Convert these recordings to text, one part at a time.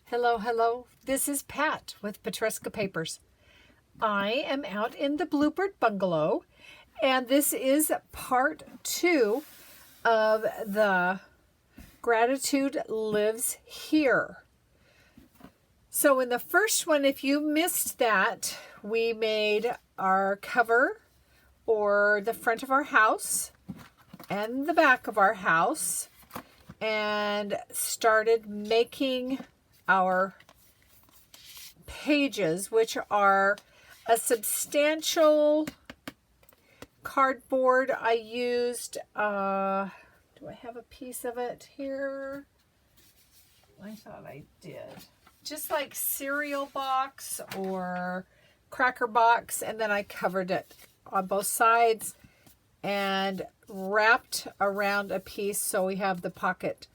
Hello, hello. This is Pat with Petresca Papers. I am out in the Bluebird Bungalow, and this is part 2 of the Gratitude Lives Here. So in the first one, if you missed that, we made our cover or the front of our house and the back of our house and started making our pages, which are a substantial cardboard. I used, do I have a piece of it here? I thought I did. Just like cereal box or cracker box, and then I covered it on both sides and wrapped around a piece so we have the pocket.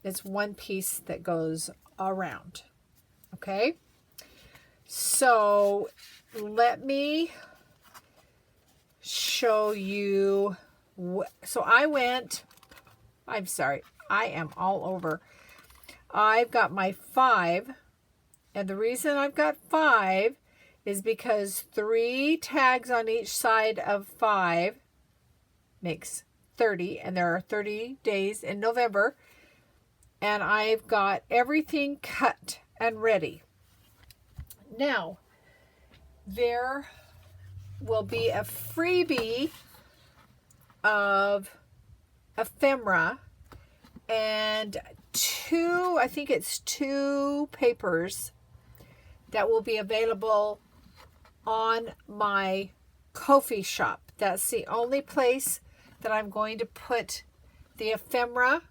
It's one piece that goes around. Okay, so let me show you. So I'm sorry, I am all over. I've got my 5, and the reason I've got 5 is because 3 tags on each side of 5 makes 30, and there are 30 days in November. And I've got everything cut and ready. Now, there will be a freebie of ephemera and 2 papers that will be available on my Ko-fi shop. That's the only place that I'm going to put the ephemera.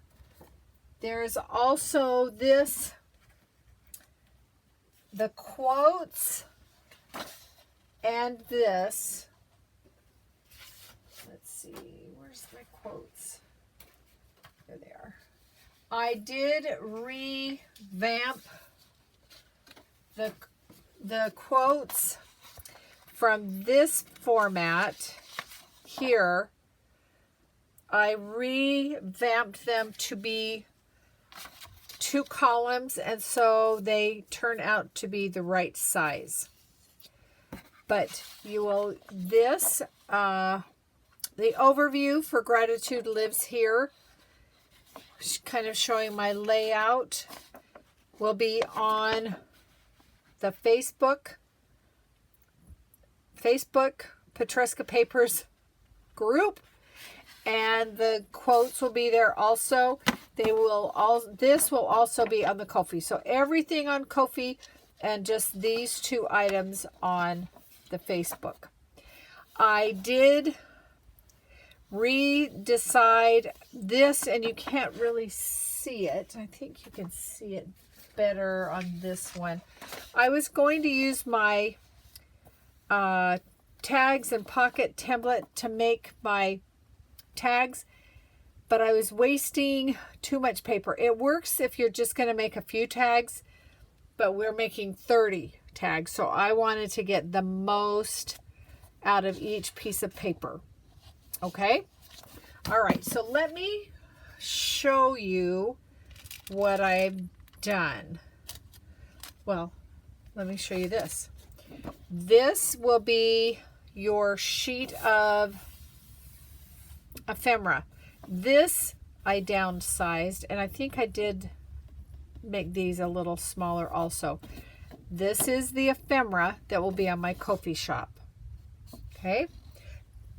There's also the quotes, and this. Let's see, where's my quotes? There they are. I did revamp the quotes from this format here. I revamped them to be 2 columns, and so they turn out to be the right size. But you will, the overview for Gratitude Lives Here, kind of showing my layout, will be on the Facebook Petresca Papers group, and the quotes will be there also. This will also be on the Ko-fi. So everything on Ko-fi and just these 2 items on the Facebook. I did redecide this, and you can't really see it. I think you can see it better on this one. I was going to use my tags and pocket template to make my tags, but I was wasting too much paper. It works if you're just going to make a few tags, but we're making 30 tags, so I wanted to get the most out of each piece of paper. Okay? All right, so let me show you what I've done. Well, let me show you this. This will be your sheet of ephemera. This I downsized, and I think I did make these a little smaller also. This is the ephemera that will be on my Ko-fi shop. Okay,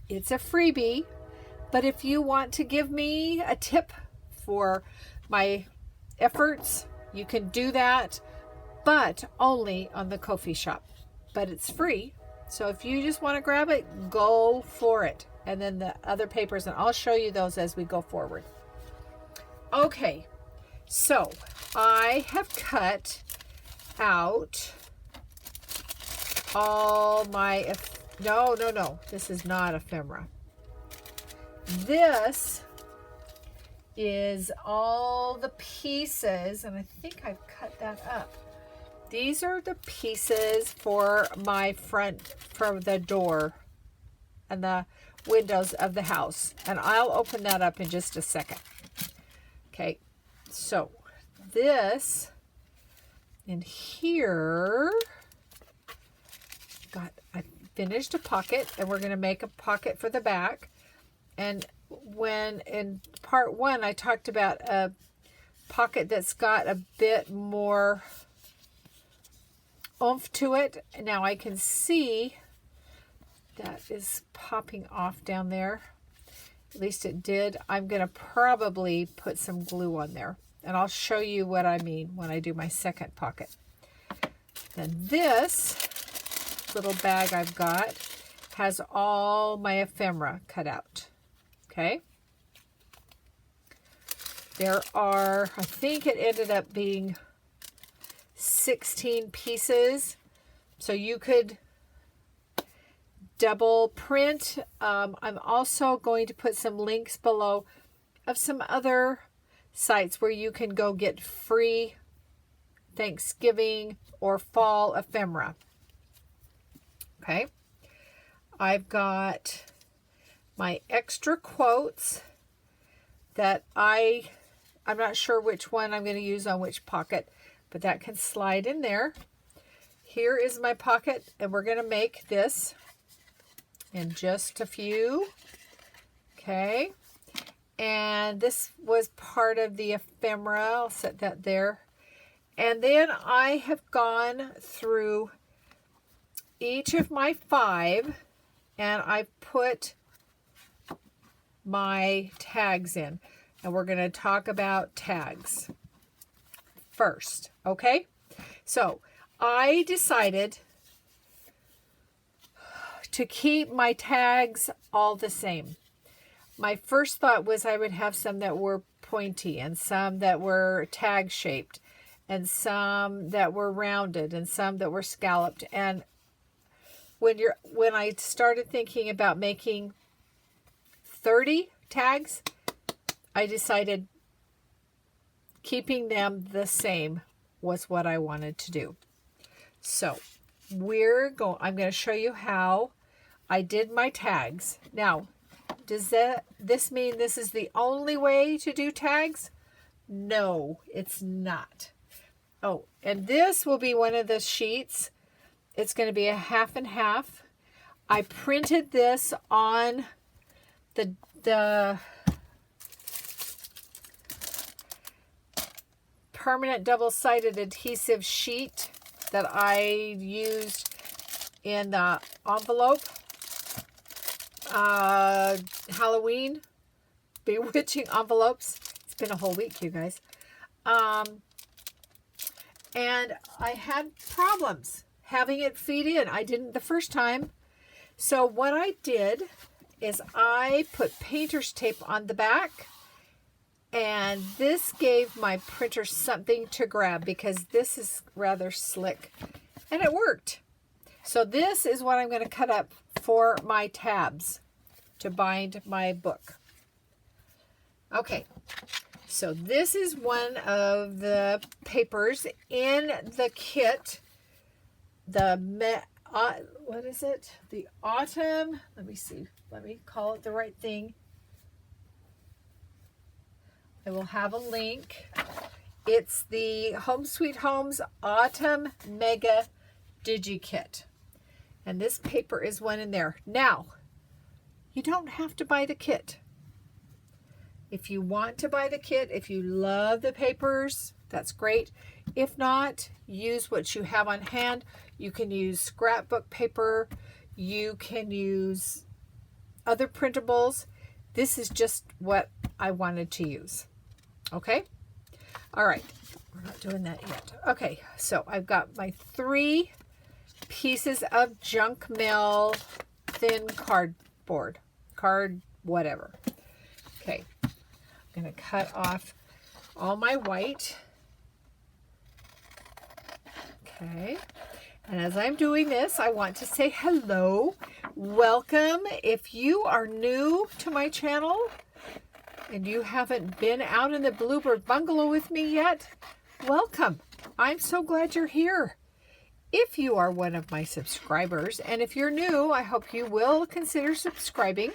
it's a freebie, but if you want to give me a tip for my efforts, you can do that, but only on the Ko-fi shop. But it's free, so if you just want to grab it, go for it. And then the other papers, and I'll show you those as we go forward. Okay, so I have cut out all my, no, this is not ephemera. This is all the pieces, and I think I've cut that up. These are the pieces for my front, for the door and the windows of the house, and I'll open that up in just a second. Okay, so this And here, I finished a pocket, and we're going to make a pocket for the back. And when in part 1, I talked about a pocket that's got a bit more oomph to it. Now I can see that is popping off down there. At least it did. I'm going to probably put some glue on there, and I'll show you what I mean when I do my second pocket. Then this little bag I've got has all my ephemera cut out. Okay. There are, I think it ended up being 16 pieces. So you could double print. I'm also going to put some links below of some other sites where you can go get free Thanksgiving or fall ephemera. Okay. I've got my extra quotes that I'm not sure which one I'm going to use on which pocket, but that can slide in there. Here is my pocket, and we're going to make this in just a few. Okay. And this was part of the ephemera. I'll set that there. And then I have gone through each of my 5, and I've put my tags in. And we're going to talk about tags first. Okay. So I decided to keep my tags all the same. My first thought was I would have some that were pointy, and some that were tag shaped, and some that were rounded, and some that were scalloped. And when I started thinking about making 30 tags, I decided keeping them the same was what I wanted to do. So I'm going to show you how I did my tags. Now, does this mean this is the only way to do tags? No, it's not. Oh, and this will be one of the sheets. It's going to be a 1/2 and 1/2. I printed this on the permanent double-sided adhesive sheet that I used in the envelope. Halloween bewitching envelopes. It's been a whole week, you guys. And I had problems having it feed in. I didn't the first time. So what I did is I put painter's tape on the back, and this gave my printer something to grab because this is rather slick, and it worked. So this is what I'm going to cut up for my tabs to bind my book. Okay, so this is one of the papers in the kit. What is it? The autumn. Let me see. Let me call it the right thing. I will have a link. It's the Home Sweet Home's Autumn Mega Digi Kit. And this paper is one in there. Now, you don't have to buy the kit. If you want to buy the kit, if you love the papers, that's great. If not, use what you have on hand. You can use scrapbook paper. You can use other printables. This is just what I wanted to use. Okay? All right. We're not doing that yet. Okay, so I've got my 3 pieces of junk mail thin cardboard. Card whatever. Okay. I'm going to cut off all my white. Okay. And as I'm doing this, I want to say hello. Welcome. If you are new to my channel and you haven't been out in the Bluebird Bungalow with me yet, welcome. I'm so glad you're here. If you are one of my subscribers, and if you're new, I hope you will consider subscribing.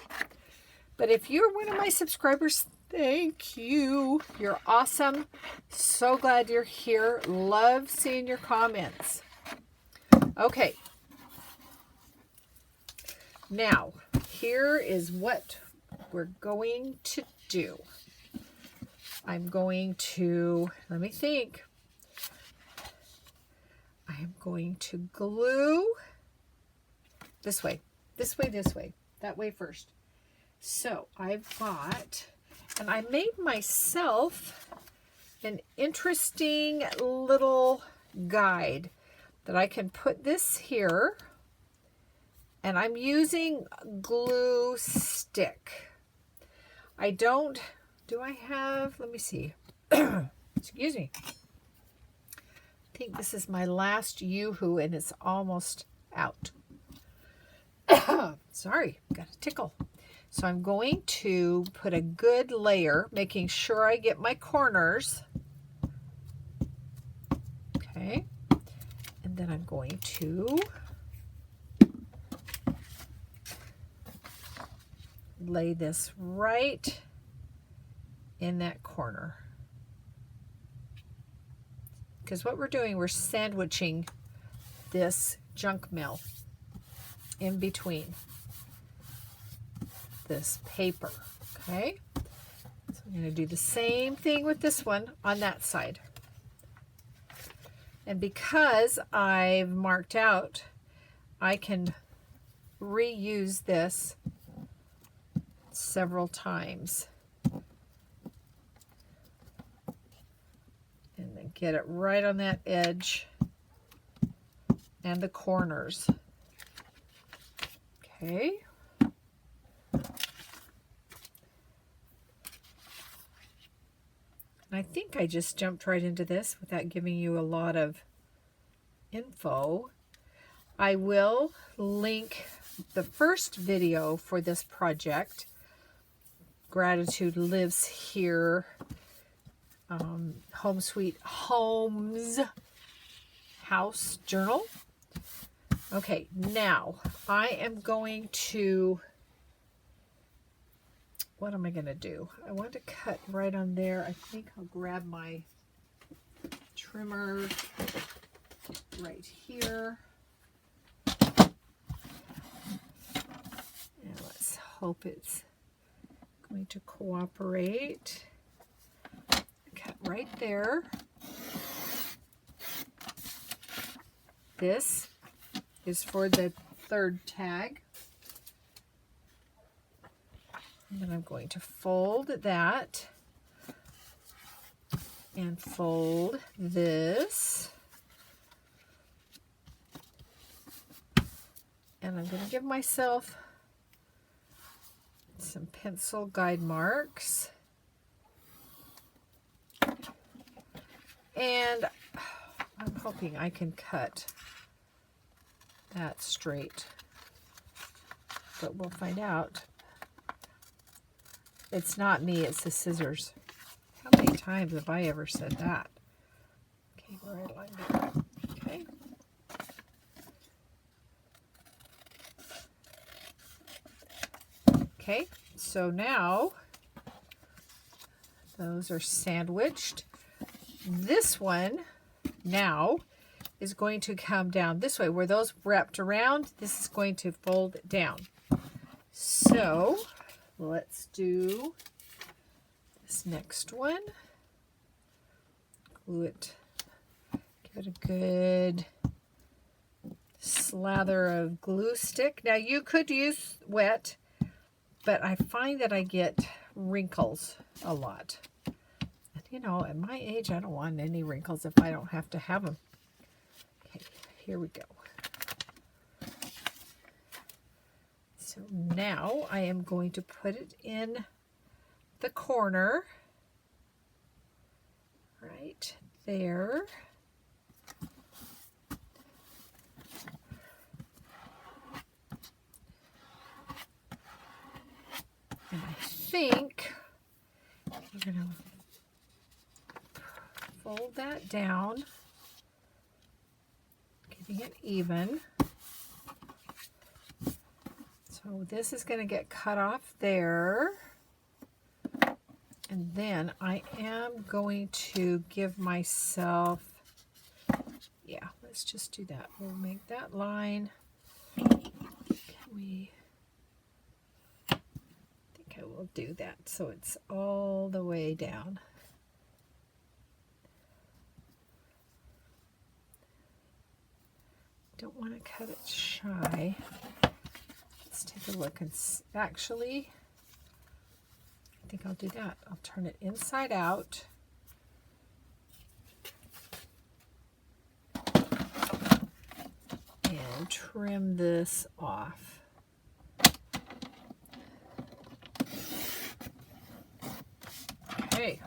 But if you're one of my subscribers, Thank you. You're awesome. So glad you're here. Love seeing your comments. Okay. Now, here is what we're going to do. I'm going to, let me think. I am going to glue this way, this way, this way, that way first. So I've got, and I made myself an interesting little guide that I can put this here, and I'm using glue stick. I don't, do I have, let me see, excuse me. I think this is my last Yoo-hoo and it's almost out. Sorry, got a tickle. So I'm going to put a good layer, making sure I get my corners. Okay. And then I'm going to lay this right in that corner. Because what we're doing, we're sandwiching this junk mail in between this paper, okay? So I'm going to do the same thing with this one on that side. And because I've marked out, I can reuse this several times. And then get it right on that edge and the corners. Okay. And I think I just jumped right into this without giving you a lot of info. I will link the first video for this project, Gratitude Lives Here, Home Sweet Homes House Journal. Okay, now I am going to, what am I going to do? I want to cut right on there. I think I'll grab my trimmer right here. And let's hope it's going to cooperate. Cut right there. This is for the third tag. And then I'm going to fold that and fold this. And I'm going to give myself some pencil guide marks. And I'm hoping I can cut that straight, but we'll find out. It's not me, it's the scissors. How many times have I ever said that? Okay, where I lined it up. Okay. Okay, so now those are sandwiched. This one now is going to come down this way. Where those wrapped around, this is going to fold down. So let's do this next one. Glue it. Give it a good slather of glue stick. Now you could use wet, but I find that I get wrinkles a lot. And you know, at my age, I don't want any wrinkles if I don't have to have them. Okay, here we go. So now I am going to put it in the corner right there. And I think we're going to fold that down, getting it even. So this is going to get cut off there. And then I am going to give myself, yeah, let's just do that. We'll make that line. I think I will do that so it's all the way down. Don't want to cut it shy. Let's take a look and actually, I think I'll do that. I'll turn it inside out. And trim this off. Okay.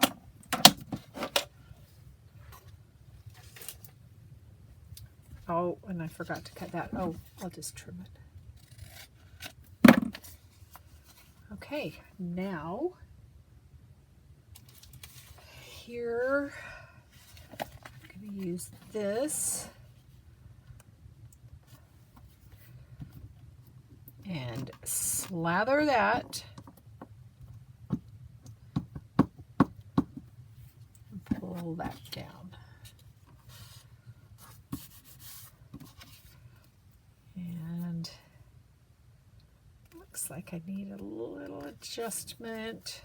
Oh, and I forgot to cut that. Oh, I'll just trim it. Okay, now here I'm going to use this and slather that and pull that down. And looks like I need a little adjustment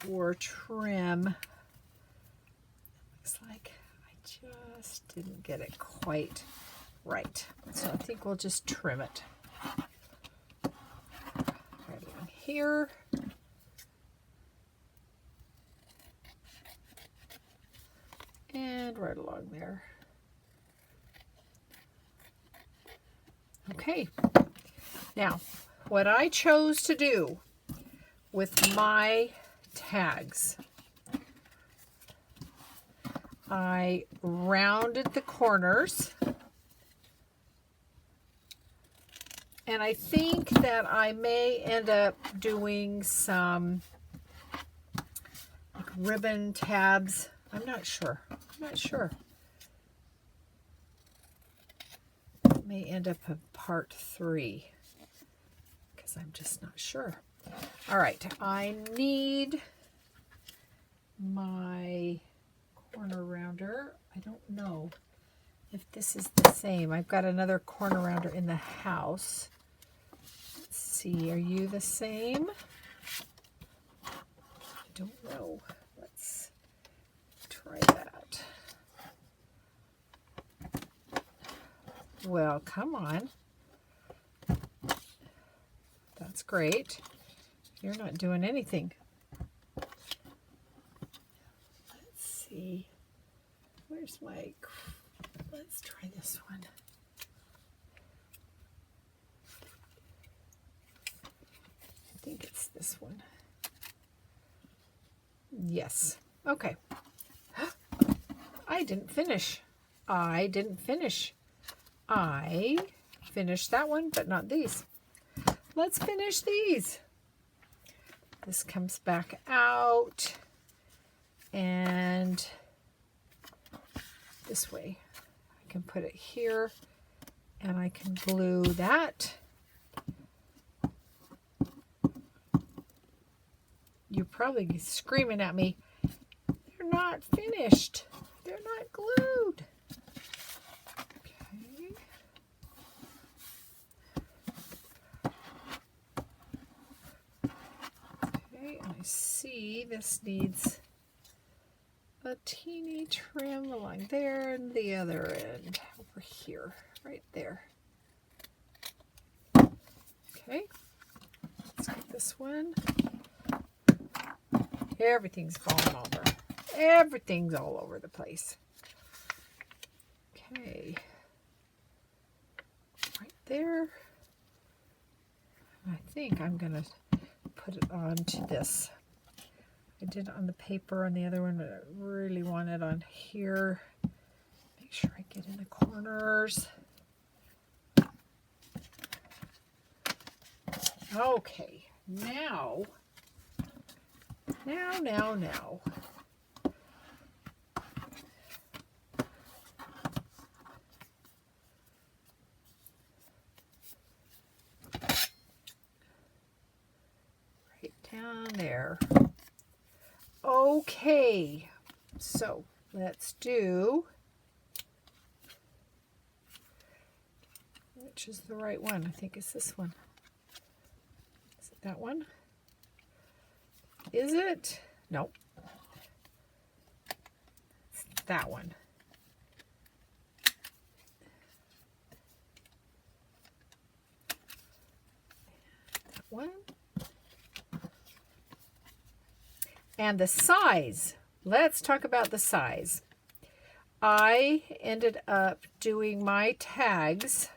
or trim. Looks like I just didn't get it quite right. So I think we'll just trim it. Right along here. And right along there. Okay. Now, what I chose to do with my tags, I rounded the corners, and I think that I may end up doing some like ribbon tabs. I'm not sure. It may end up a part 3 because I'm just not sure. All right, I need my corner rounder. I don't know if this is the same. I've got another corner rounder in the house. Let's see, are you the same? I don't know. Let's try that. Well, come on. That's great. You're not doing anything. Let's see. Where's my... Let's try this one. I think it's this one. Yes. Okay. I didn't finish. I finished that one, but not these. Let's finish these. This comes back out and this way. I can put it here and I can glue that. You're probably screaming at me, they're not finished. They're not glued. Okay. Okay, and I see this needs a teeny trim along there and the other end over here, right there. Okay, let's get this one. Everything's falling over. Everything's all over the place. Okay, right there. I think I'm gonna put it onto this. I did it on the paper on the other one, but I really want it on here. Make sure I get in the corners. Okay, now. Right down there. Okay, so let's do, which is the right one? I think it's this one. Is it that one? Is it? Nope. It's that one. That one. And the size. Let's talk about the size. I ended up doing my tags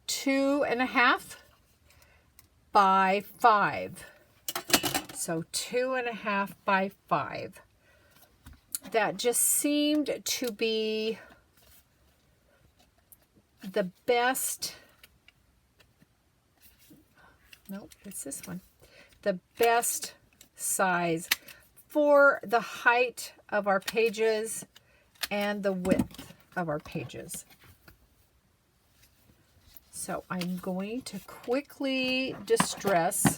2.5 by 5. So 2.5 by 5. That just seemed to be the best. Nope, it's this one. The best size for the height of our pages and the width of our pages. So I'm going to quickly distress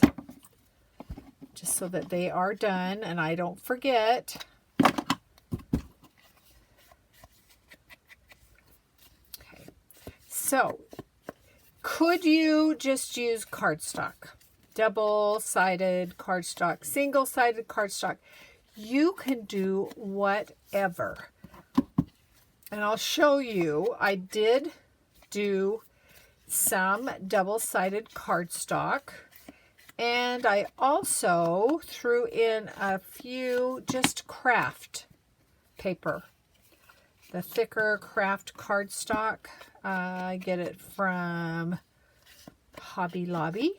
just so that they are done and I don't forget. Okay, so could you just use cardstock? Double-sided cardstock, single-sided cardstock. You can do whatever. And I'll show you. I did do some double-sided cardstock. And I also threw in a few just craft paper. The thicker craft cardstock. I get it from Hobby Lobby.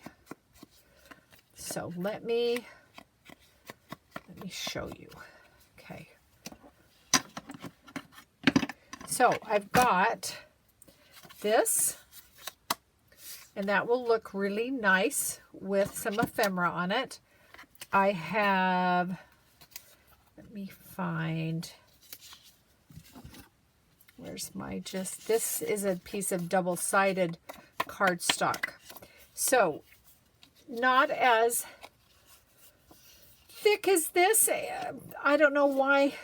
So let me show you. Okay. So I've got this, and that will look really nice with some ephemera on it. I have, let me find, where's my this is a piece of double-sided cardstock. So not as thick as this. I don't know why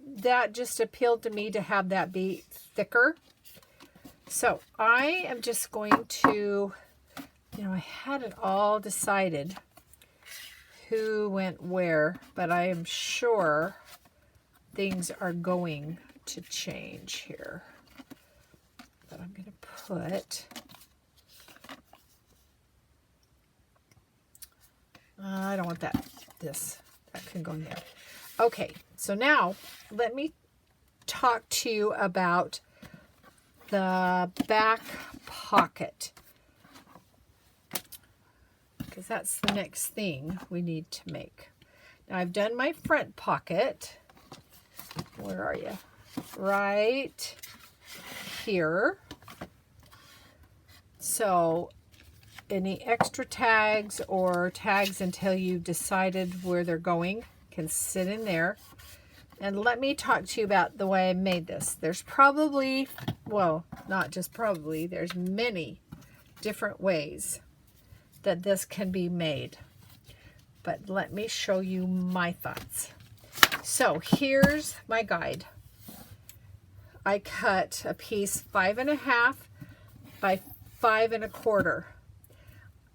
that just appealed to me to have that be thicker. So I am just going to, I had it all decided who went where, but I am sure things are going to change here. But I'm going to put, I don't want that can go in there. Okay, so now let me talk to you about the back pocket, because that's the next thing we need to make. Now I've done my front pocket. Where are you? Right here. So any extra tags or tags until you've decided where they're going can sit in there. And let me talk to you about the way I made this. There's probably, well, not just probably, there's many different ways that this can be made. But let me show you my thoughts. So here's my guide. I cut a piece 5.5 by 5.25.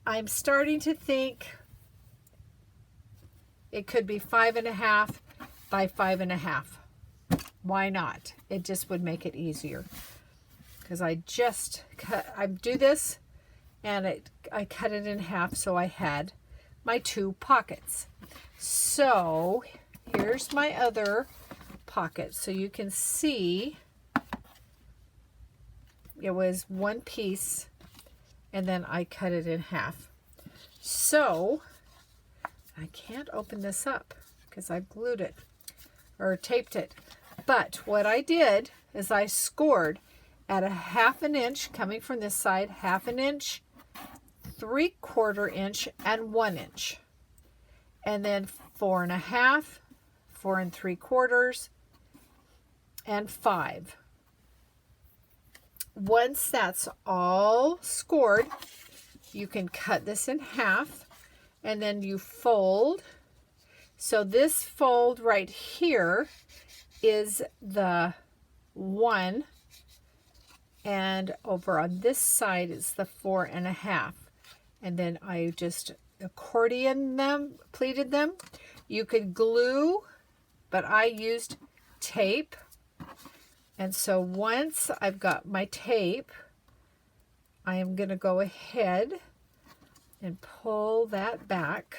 I'm starting to think it could be 5.5 by 5.5. Why not? It just would make it easier. Because I just cut, I do this and I cut it in half so I had my 2 pockets. So here's my other pocket. So you can see it was 1 piece and then I cut it in half. So I can't open this up because I've glued it or taped it. But what I did is I scored at a 1/2 inch coming from this side, 1/2 inch, 3/4 inch, and 1 inch. And then 4.5, 4 3/4, and 5. Once that's all scored, you can cut this in half and then you fold. So this fold right here is the 1, and over on this side is the 4.5. And then I just accordion them, pleated them. You could glue, but I used tape. And so once I've got my tape, I am going to go ahead and pull that back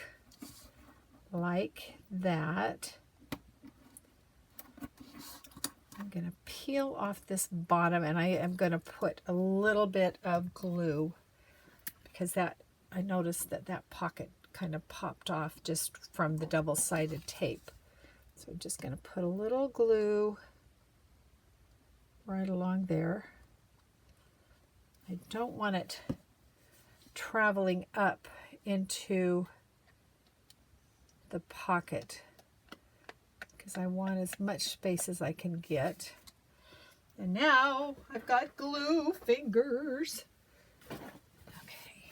like that. I'm going to peel off this bottom, and I am going to put a little bit of glue because that I noticed that that pocket kind of popped off just from the double-sided tape. So I'm just going to put a little glue right along there. I don't want it traveling up into the pocket because I want as much space as I can get. And now I've got glue fingers. Okay.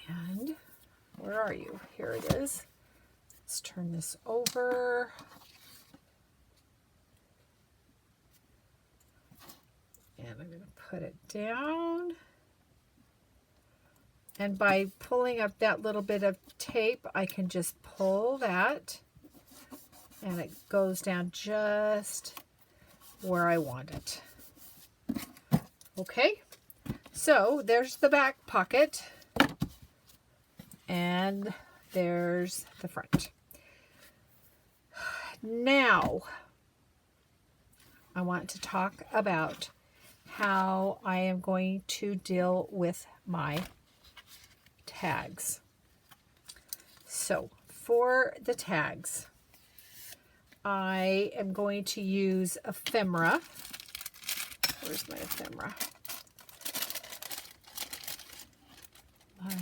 And where are you? Here it is. Let's turn this over. And I'm going to put it down. And by pulling up that little bit of tape, I can just pull that, and it goes down just where I want it. Okay, so there's the back pocket, and there's the front. Now, I want to talk about how I am going to deal with my tags. So for the tags, I am going to use ephemera. Where's my ephemera?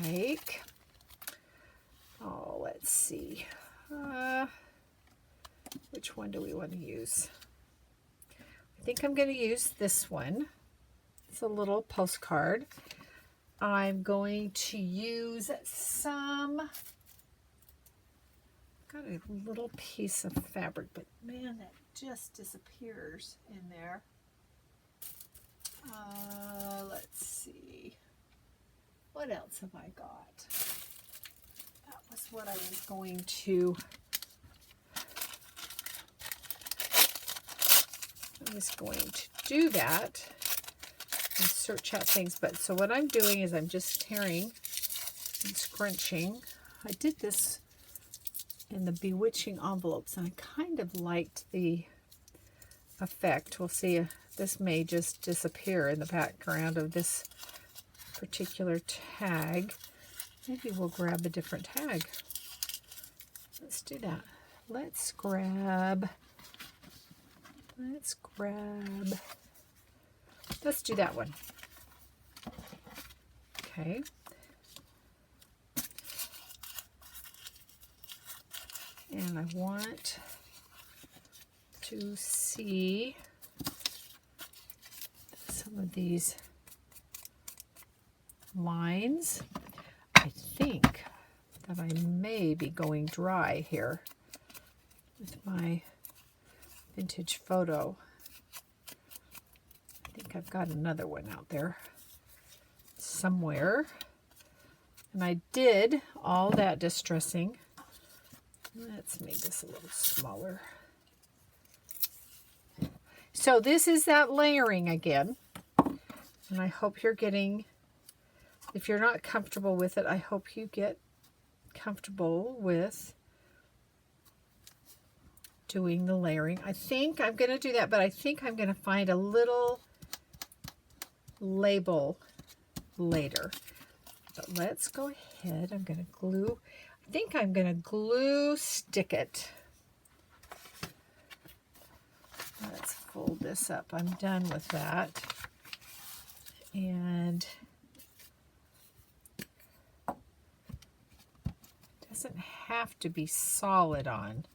Like, oh, let's see. Which one do we want to use? I think I'm going to use this one. It's a little postcard. I'm going to use some, got a little piece of fabric, but man, that just disappears in there. Let's see. What else have I got? That was what I was going to, do that and search out things. But so what I'm doing is I'm just tearing and scrunching. I did this in the Bewitching envelopes, and I kind of liked the effect. We'll see. This may just disappear in the background of this particular tag. Maybe we'll grab a different tag. Let's do that. Let's grab, let's do that one. Okay. And I want to see some of these lines. I think that I may be going dry here with my vintage photo. I think I've got another one out there somewhere. And I did all that distressing. Let's make this a little smaller. So this is that layering again. And I hope you're getting, if you're not comfortable with it, I hope you get comfortable with doing the layering. I think I'm going to do that, but I think I'm going to find a little label later. But let's go ahead. I'm going to glue. I think I'm going to glue stick it. Let's fold this up. I'm done with that. And it doesn't have to be solid on.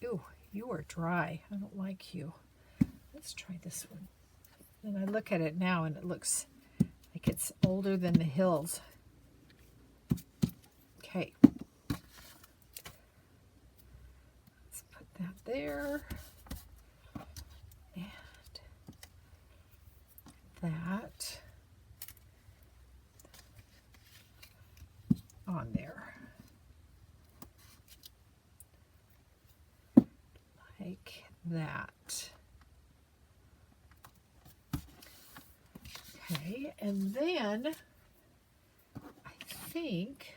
Ooh, you are dry. I don't like you. Let's try this one. And I look at it now and it looks, I like it's older than the hills. Okay. Let's put that there. And that on there. Like that. Okay, and then I think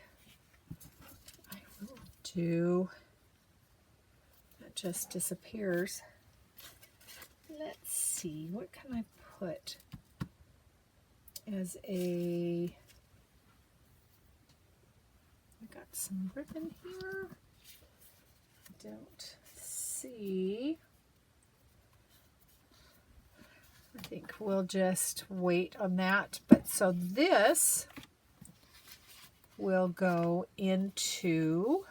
I will do, that just disappears. Let's see, what can I put as a, I got some ribbon here. I don't see. I think we'll just wait on that. But so this will go into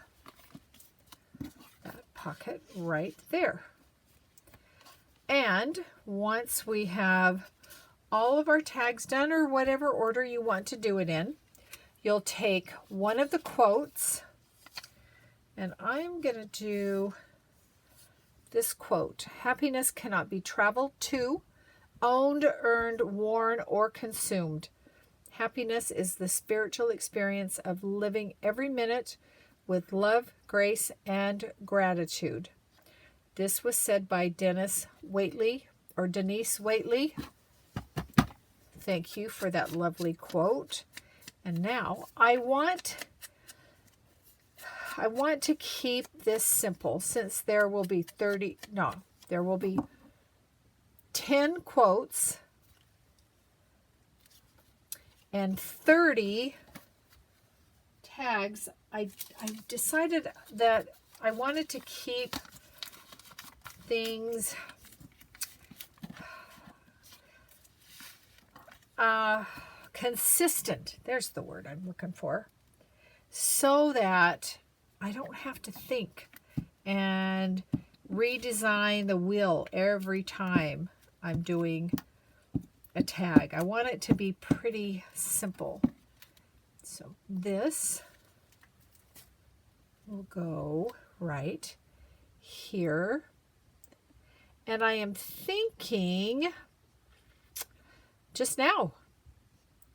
that pocket right there. And once we have all of our tags done, or whatever order you want to do it in, you'll take one of the quotes, and I'm going to do this quote: happiness cannot be traveled to, owned, earned, worn, or consumed. Happiness is the spiritual experience of living every minute with love, grace, and gratitude. This was said by Denise Waitley. Thank you for that lovely quote. And now I want to keep this simple, since there will be 10 quotes and 30 tags. I decided that I wanted to keep things consistent. There's the word I'm looking for. So that I don't have to think and redesign the wheel every time I'm doing a tag. I want it to be pretty simple. So this will go right here. And I am thinking just now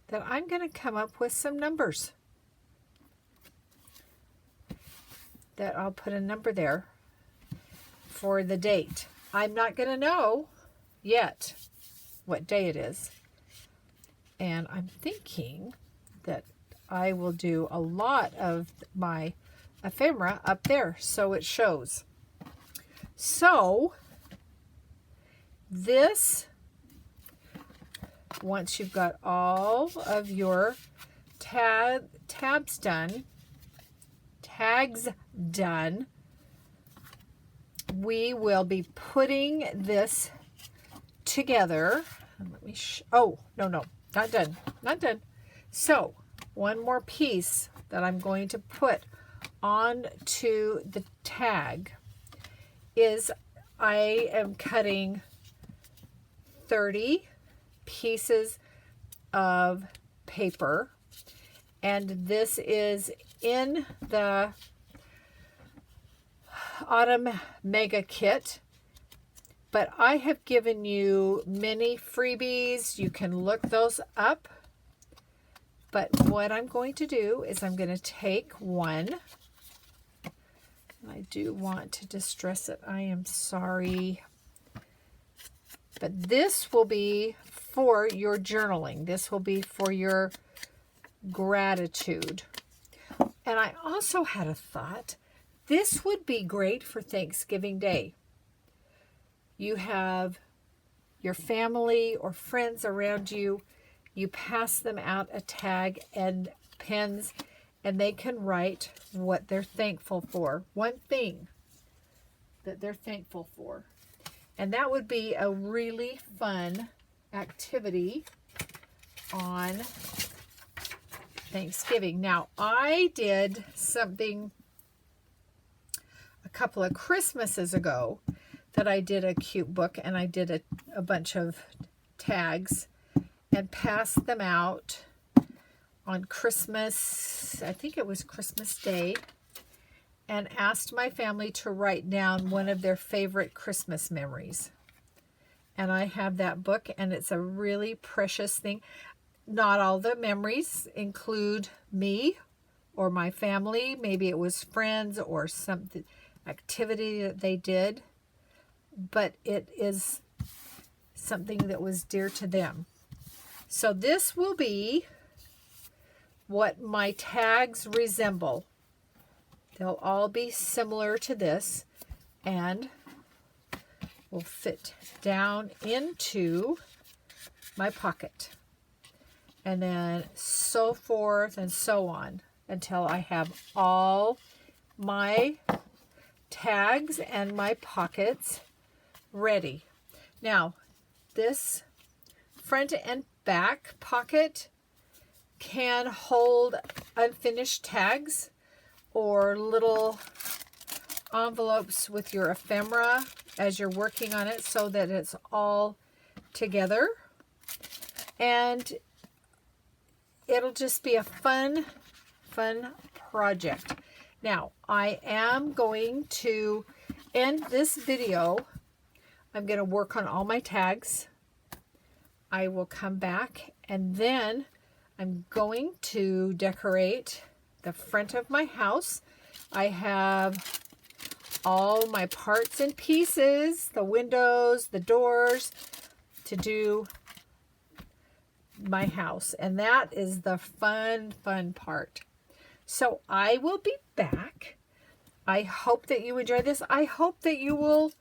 that I'm going to come up with some numbers. That I'll put a number there for the date. I'm not going to know yet what day it is. And I'm thinking that I will do a lot of my ephemera up there so it shows. So this, once you've got all of your tags done, we will be putting this together. Let me oh, no, not done. So one more piece that I'm going to put onto the tag is I am cutting 30 pieces of paper, and this is in the Autumn Mega Kit, but I have given you many freebies. You can look those up. But what I'm going to do is I'm going to take one. I do want to distress it. I am sorry. But this will be for your journaling. This will be for your gratitude. And I also had a thought. This would be great for Thanksgiving Day. You have your family or friends around you. You pass them out a tag and pens, and they can write what they're thankful for. One thing that they're thankful for. And that would be a really fun activity on Thanksgiving. Now, I did something a couple of Christmases ago that I did a cute book, and I did a bunch of tags. and passed them out on Christmas, I think it was Christmas Day, and asked my family to write down one of their favorite Christmas memories. And I have that book, and it's a really precious thing. Not all the memories include me or my family. Maybe it was friends or something, activity that they did, but it is something that was dear to them. So this will be what my tags resemble. They'll all be similar to this and will fit down into my pocket. And then so forth and so on until I have all my tags and my pockets ready. Now, this front and back pocket can hold unfinished tags or little envelopes with your ephemera as you're working on it so that it's all together. And it'll just be a fun project. Now, I am going to end this video. I'm going to work on all my tags. I will come back and then I'm going to decorate the front of my house. I have all my parts and pieces, the windows, the doors, to do my house. And that is the fun part. So I will be back. I hope that you enjoy this. I hope that you will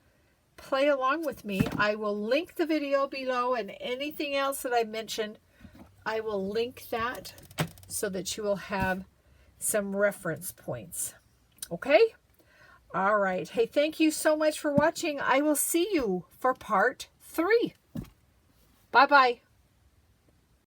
play along with me. I will link the video below, and anything else that I mentioned, I will link that so that you will have some reference points. Okay? All right. Hey, thank you so much for watching. I will see you for part 3. Bye-bye.